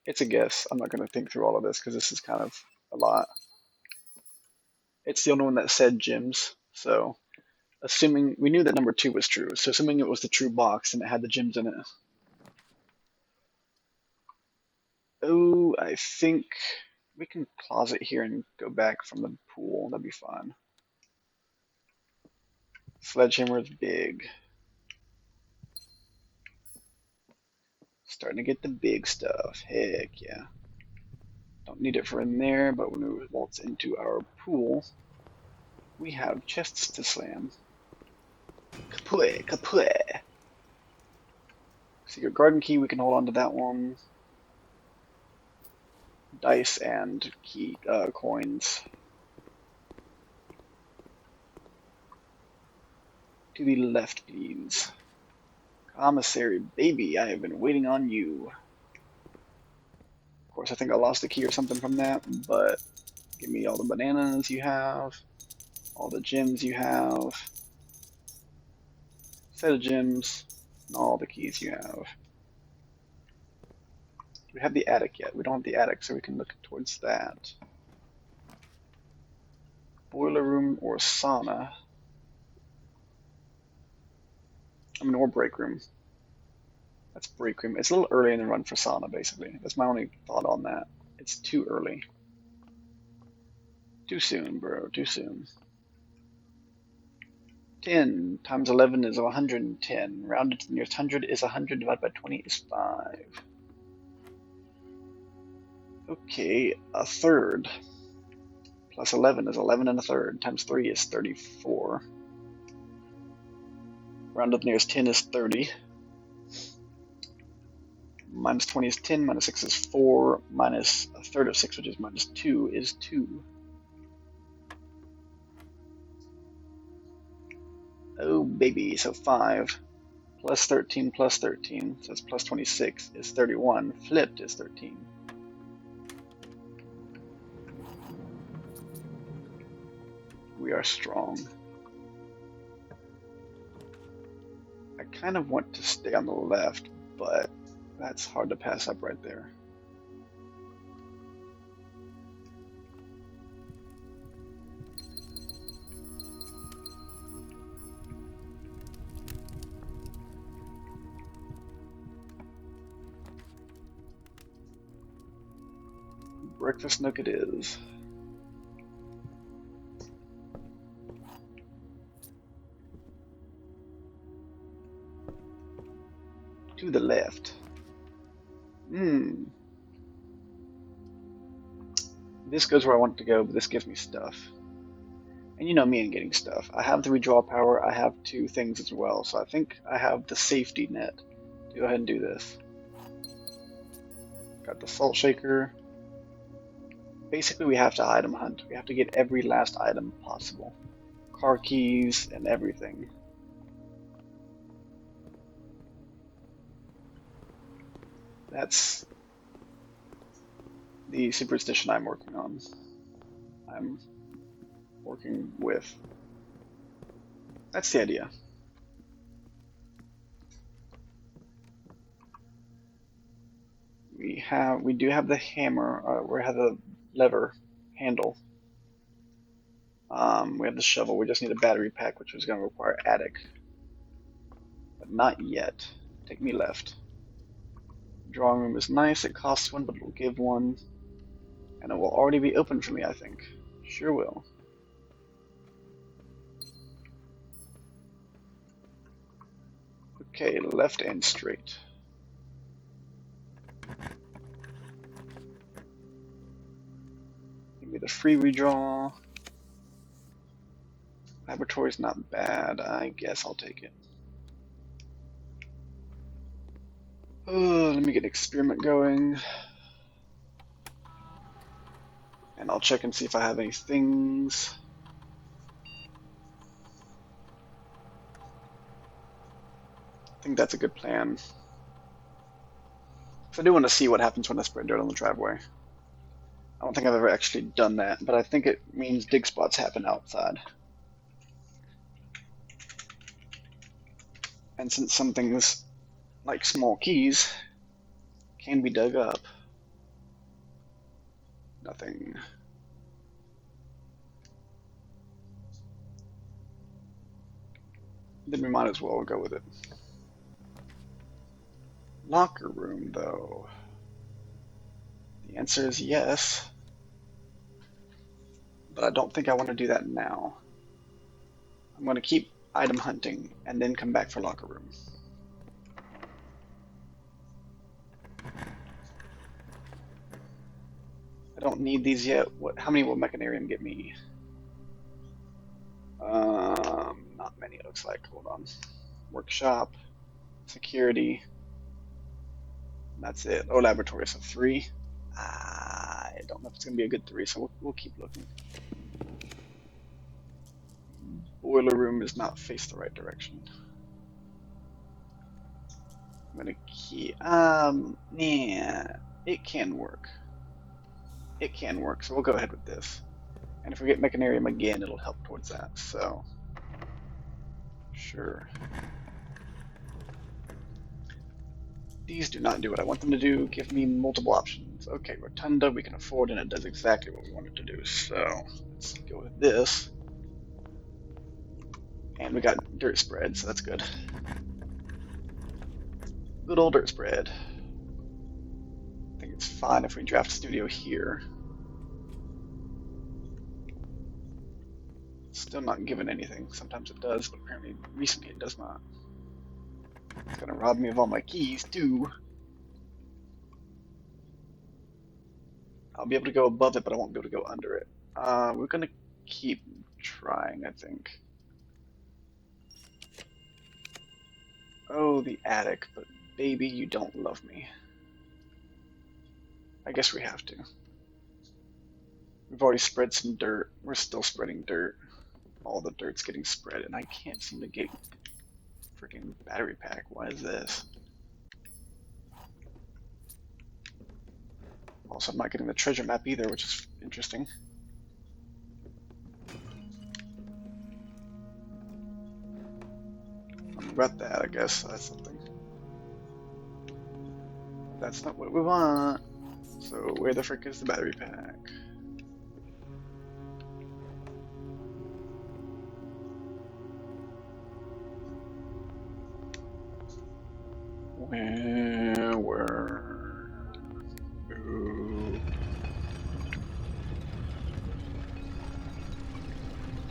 Speaker 1: It's a guess. I'm not going to think through all of this because this is kind of a lot. It's the only one that said gems, so assuming we knew that number 2 was true, so assuming it was the true box and it had the gems in it. Oh, I think we can closet here and go back from the pool. That'd be fine. Sledgehammer is big. Starting to get the big stuff. Heck yeah. Don't need it for in there, but when we waltz into our pool, we have chests to slam. Kaput, kaput. Secret garden key, we can hold on to that one. Dice and key coins. To the left, please. Commissary, baby, I have been waiting on you. Of course, I think I lost a key or something from that, but give me all the bananas you have, all the gems you have, set of gems, and all the keys you have. Do we have the attic yet? We don't have the attic, so we can look towards that. Boiler room or sauna? Or break room. That's break room. It's a little early in the run for sauna, basically. That's my only thought on that. It's too early. Too soon, bro. Too soon. 10 times 11 is 110. Rounded to the nearest 100 is 100. Divided by 20 is 5. Okay, a third. Plus 11 is 11 and a third. Times 3 is 34. Rounded to the nearest 10 is 30. Minus 20 is 10. Minus 6 is 4. Minus a third of 6, which is minus 2, is 2. Oh, baby. So 5 plus 13 plus 13. So it's plus 26 is 31. Flipped is 13. We are strong. I kind of want to stay on the left, but that's hard to pass up right there. Breakfast nook it is. To the left. This goes where I want to go, but this gives me stuff. And you know me and getting stuff. I have the redraw power, I have two things as well, so I think I have the safety net to go ahead and do this. Got the salt shaker. Basically, we have to item hunt. We have to get every last item possible. Car keys and everything. That's the superstition I'm working on. I'm working with. That's the idea. We do have the hammer. We have the lever handle. We have the shovel. We just need a battery pack, which is going to require attic, but not yet. Take me left. Drawing room is nice. It costs one, but it will give one, and it will already be open for me, I think. Sure will. Okay, left and straight. Give me the free redraw. Laboratory's not bad. I guess I'll take it. Let me get experiment going. And I'll check and see if I have any things. I think that's a good plan. So I do want to see what happens when I spread dirt on the driveway. I don't think I've ever actually done that, but I think it means dig spots happen outside. And since some things, like small keys, can be dug up. Nothing. Then we might as well go with it. Locker room, though. The answer is yes. But I don't think I want to do that now. I'm going to keep item hunting and then come back for locker room. I don't need these yet. How many will Mechanarium get me? Not many, it looks like. Hold on. Workshop, security. That's it. Oh, laboratory, so 3. I don't know if it's going to be a good 3, so we'll keep looking. Boiler room is not faced the right direction. I'm going to key. Yeah, it can work. It can work, so we'll go ahead with this. And if we get Mechanarium again, it'll help towards that, so. Sure. These do not do what I want them to do. Give me multiple options. Okay, Rotunda we can afford, and it does exactly what we want it to do. So let's go with this. And we got dirt spread, so that's good. Good old dirt spread. I think it's fine if we draft studio here. Still not given anything. Sometimes it does, but apparently recently it does not. It's gonna rob me of all my keys too. I'll be able to go above it, but I won't be able to go under it. We're gonna keep trying, I think. Oh, the attic, but baby, you don't love me. I guess we have to. We've already spread some dirt. We're still spreading dirt. All the dirt's getting spread, and I can't seem to get freaking battery pack. Why is this? Also, I'm not getting the treasure map either, which is interesting. I'm about that, I guess. That's something. That's not what we want. So where the frick is the battery pack?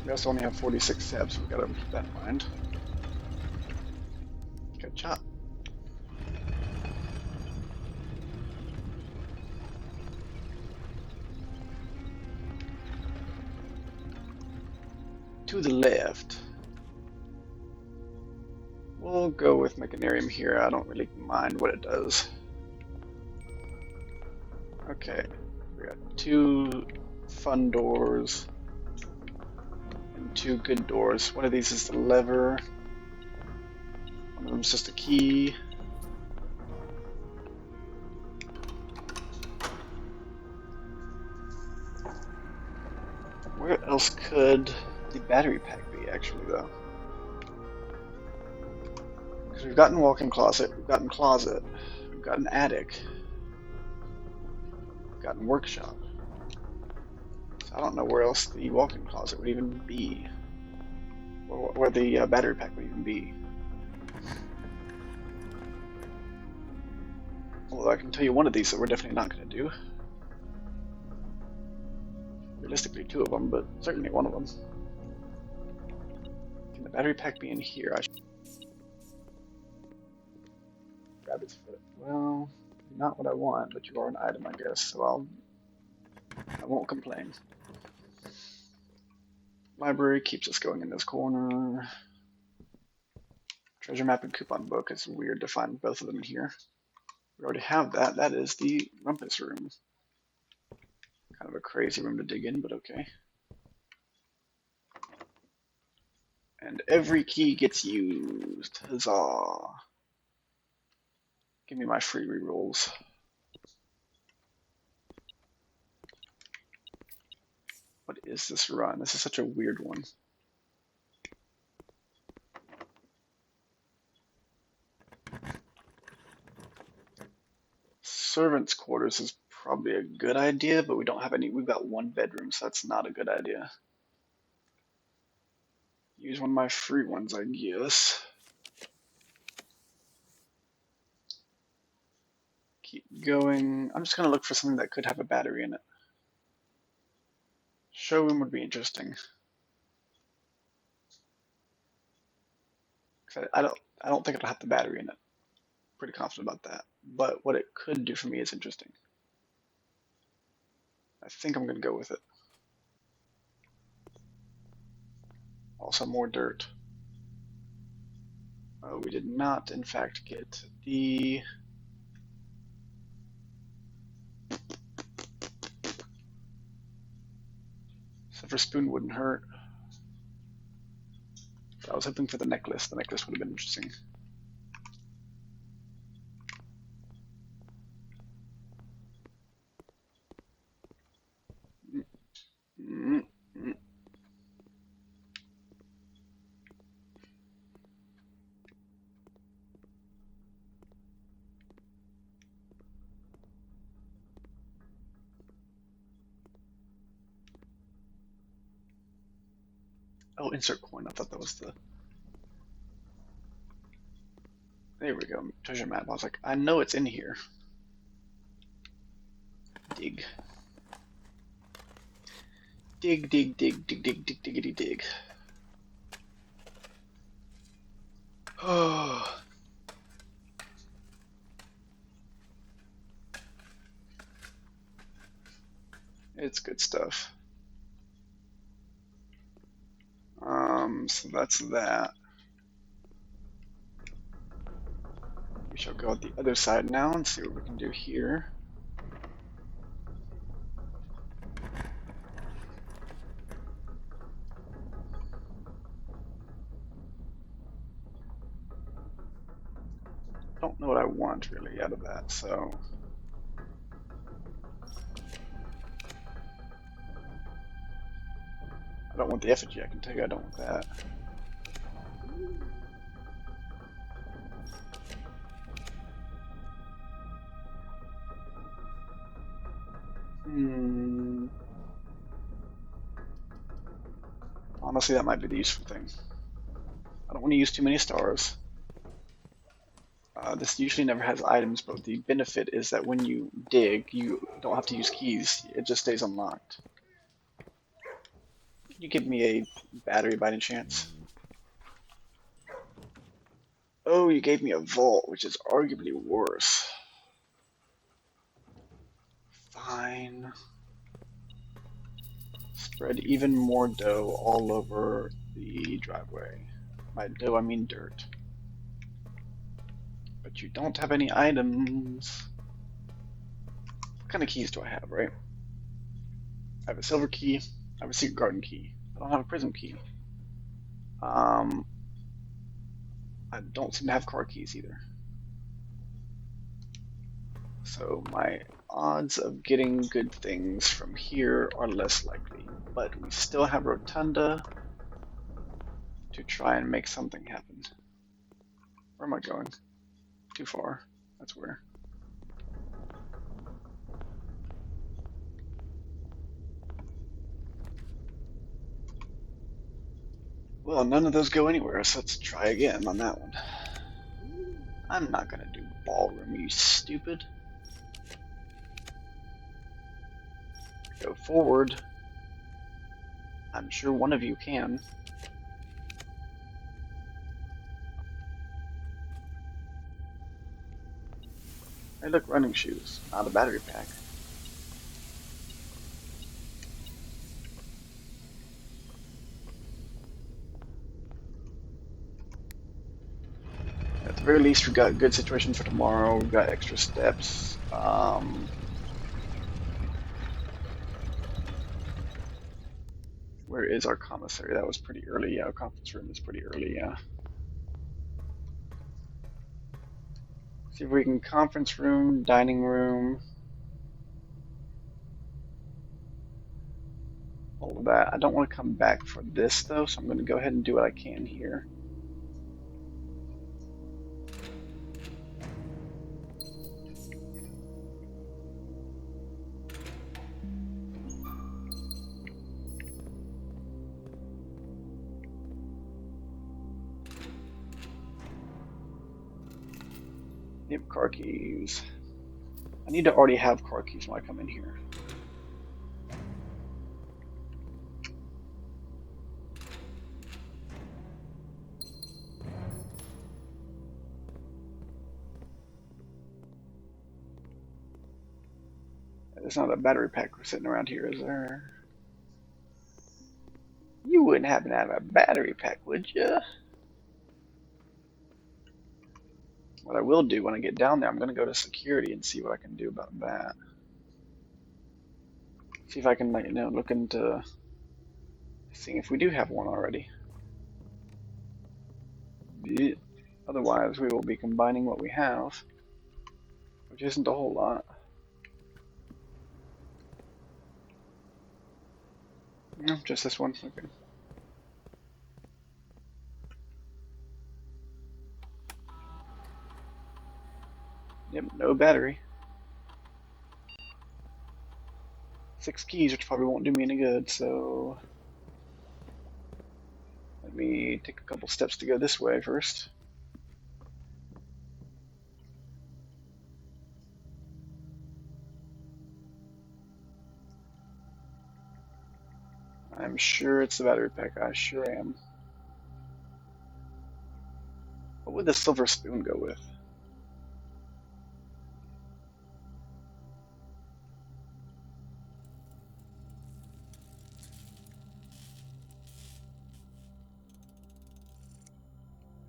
Speaker 1: We also only have 46 tabs, so we gotta keep that in mind. Good job. to the left. We'll go with Mechanarium here. I don't really mind what it does. Okay, we got 2 fun doors and 2 good doors. One of these is the lever. One of them is just a key. Where else could the battery pack be, actually, though? Because we've gotten walk-in closet, we've gotten closet, we've got an attic, we've gotten workshop. So I don't know where else the walk-in closet would even be, or where the battery pack would even be. Although I can tell you one of these that we're definitely not going to do. Realistically, 2 of them, but certainly one of them. Can the battery pack be in here? I should grab its foot. Well, not what I want, but you are an item, I guess, so I won't complain. Library keeps us going in this corner. Treasure map and coupon book. It's weird to find both of them in here. We already have that. That is the rumpus room. Kind of a crazy room to dig in, but okay. And every key gets used. Huzzah. Give me my free rerolls. What is this run? This is such a weird one. Servants' quarters is probably a good idea, but we don't have any. We've got 1 bedroom, so that's not a good idea. Use one of my free ones, I guess. Keep going. I'm just going to look for something that could have a battery in it. Showroom would be interesting. I don't think it'll have the battery in it. Pretty confident about that. But what it could do for me is interesting. I think I'm going to go with it. Also more dirt. Oh, we did not, in fact, get the... Silver spoon wouldn't hurt. I was hoping for the necklace. The necklace would have been interesting. Oh, insert coin. I thought that was the... There we go. Treasure map. I was like, I know it's in here. Dig. Dig, dig, dig, dig, dig, dig, diggity, dig. Oh. It's good stuff. So that's that. We shall go at the other side now and see what we can do here. Don't know what I want really out of that, so... I don't want the effigy, I can tell you I don't want that. Honestly, that might be the useful thing. I don't want to use too many stars. This usually never has items, but the benefit is that when you dig, you don't have to use keys. It just stays unlocked. Can you give me a battery by any chance? Oh, you gave me a vault, which is arguably worse. Fine. Spread even more dough all over the driveway. By dough, I mean dirt. But you don't have any items. What kind of keys do I have, right? I have a silver key. I have a secret garden key. I don't have a prism key. I don't seem to have car keys either. So my odds of getting good things from here are less likely. But we still have Rotunda to try and make something happen. Where am I going? Too far. That's where. Well, none of those go anywhere, so let's try again on that one. I'm not gonna do ballroom, you stupid. Go forward. I'm sure one of you can. Hey look, running shoes, not a battery pack. At the very least, we've got a good situation for tomorrow. We've got extra steps. Where is our commissary? That was pretty early. Yeah, our conference room is pretty early. Yeah. See if we can conference room, dining room, all of that. I don't want to come back for this though, so I'm going to go ahead and do what I can here. Yep, car keys. I need to already have car keys when I come in here. There's not a battery pack sitting around here, is there? You wouldn't happen to have a battery pack, would you? What I will do when I get down there, I'm going to go to security and see what I can do about that. See if I can, look into seeing if we do have one already. Otherwise, we will be combining what we have, which isn't a whole lot. No, just this one. Okay. Yep, no battery. 6 keys, which probably won't do me any good, so let me take a couple steps to go this way first. I'm sure it's the battery pack, I sure am. What would the silver spoon go with?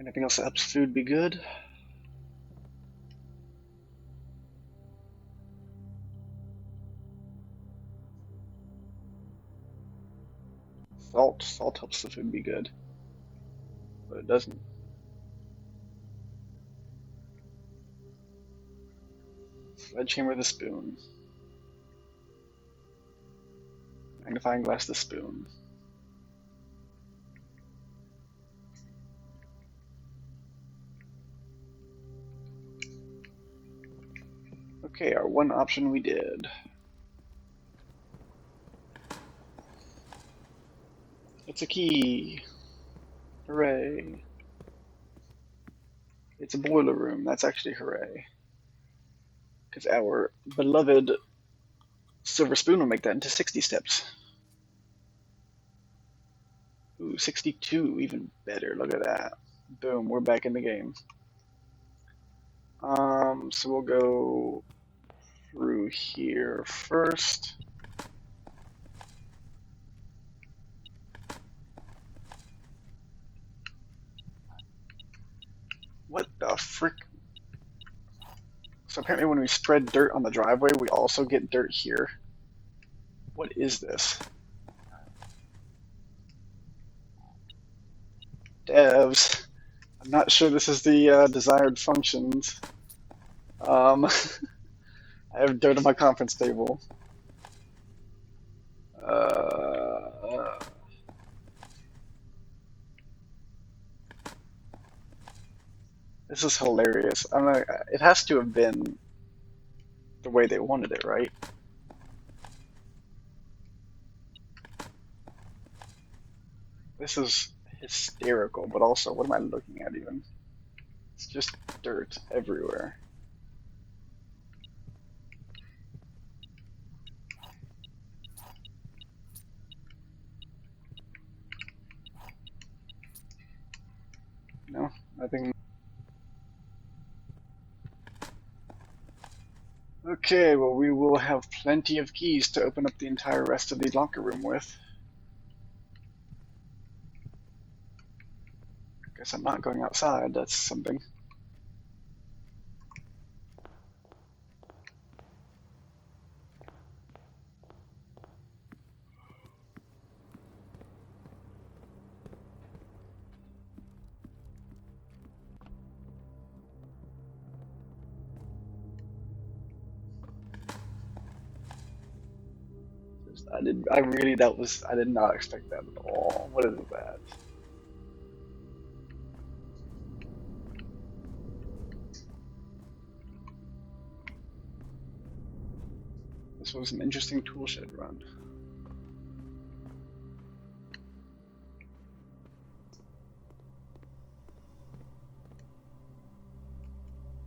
Speaker 1: Anything else that helps food be good? Salt. Salt helps the food be good. But it doesn't. Sledgehammer the spoon. Magnifying glass the spoon. Okay, our one option we did. It's a key. Hooray. It's a boiler room. That's actually hooray. Because our beloved silver spoon will make that into 60 steps. Ooh, 62, even better. Look at that. Boom, we're back in the game. So we'll go through here first. What the frick? So apparently when we spread dirt on the driveway, we also get dirt here. What is this? Devs. I'm not sure this is the desired functions. I have dirt on my conference table. This is hilarious. I don't know. It has to have been the way they wanted it, right? This is hysterical, but also, what am I looking at even? It's just dirt everywhere. No, nothing. Okay, well, we will have plenty of keys to open up the entire rest of the locker room with. Guess I'm not going outside, that's something. I did not expect that at all. What is that? This was an interesting toolshed run.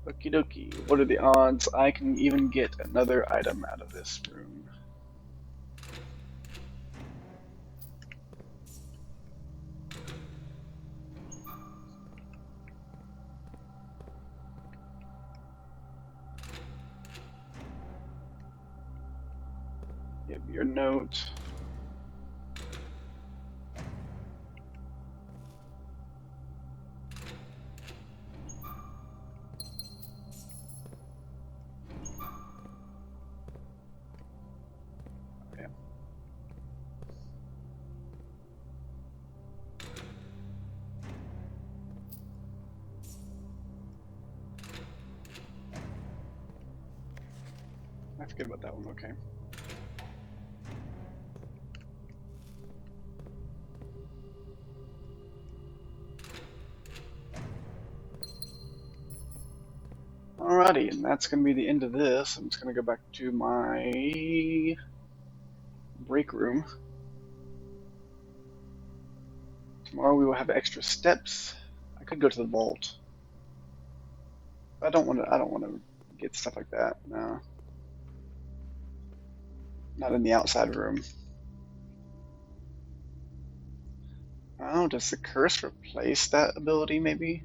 Speaker 1: Okie dokie, what are the odds I can even get another item out of this room? Give your note. Okay. I forget about that one, okay. Alrighty, and that's going to be the end of this. I'm just going to go back to my break room. Tomorrow we will have extra steps. I could go to the vault. I don't want to get stuff like that. No. Not in the outside room. Oh, does the curse replace that ability maybe?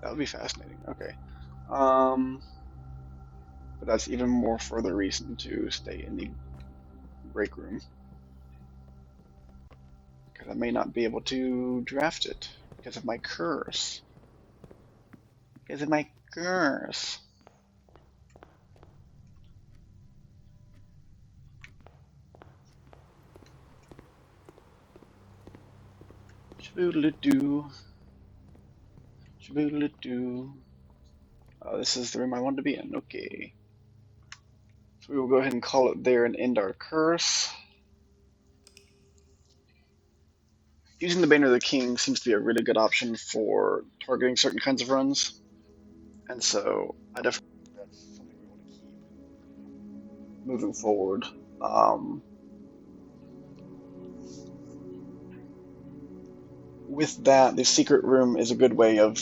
Speaker 1: That would be fascinating. Okay. But that's even more further reason to stay in the break room. Because I may not be able to draft it because of my curse. Because of my curse. Shaboodle-doo. Shaboodle-doo. Oh, this is the room I wanted to be in. Okay. So we will go ahead and call it there and end our curse. Using the Banner of the King seems to be a really good option for targeting certain kinds of runs. And so I definitely think that's something we want to keep moving forward. With that, the secret room is a good way of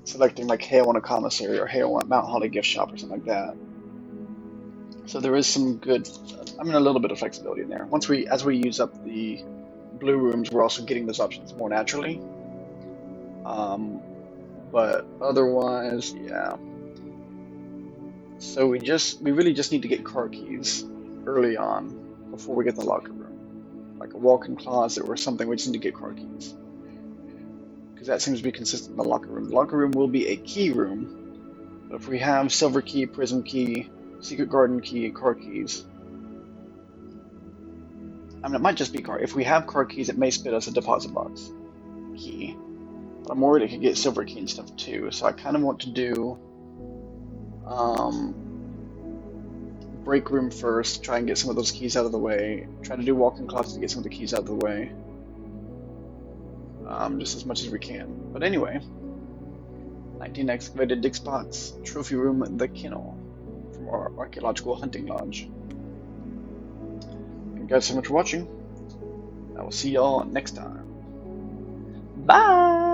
Speaker 1: selecting like, hey, I want a commissary, or hey, I want Mount Holly gift shop, or something like that. So there is some good, a little bit of flexibility in there. As we use up the blue rooms, we're also getting those options more naturally. But otherwise, yeah. So we really just need to get car keys early on before we get the locker room. like a walk-in closet or something. We just need to get car keys. Because that seems to be consistent in the locker room. The locker room will be a key room. But if we have silver key, prism key, secret garden key, and car keys. I mean, it might just be car. If we have car keys, it may spit us a deposit box key. But I'm worried it could get silver key and stuff too. So I kind of want to do break room first, try and get some of those keys out of the way. Try to do walk-in closet to get some of the keys out of the way. Just as much as we can. But anyway, 19 excavated dig spots, trophy room, the kennel from our archaeological hunting lodge. Thank you guys so much for watching. I will see y'all next time. Bye!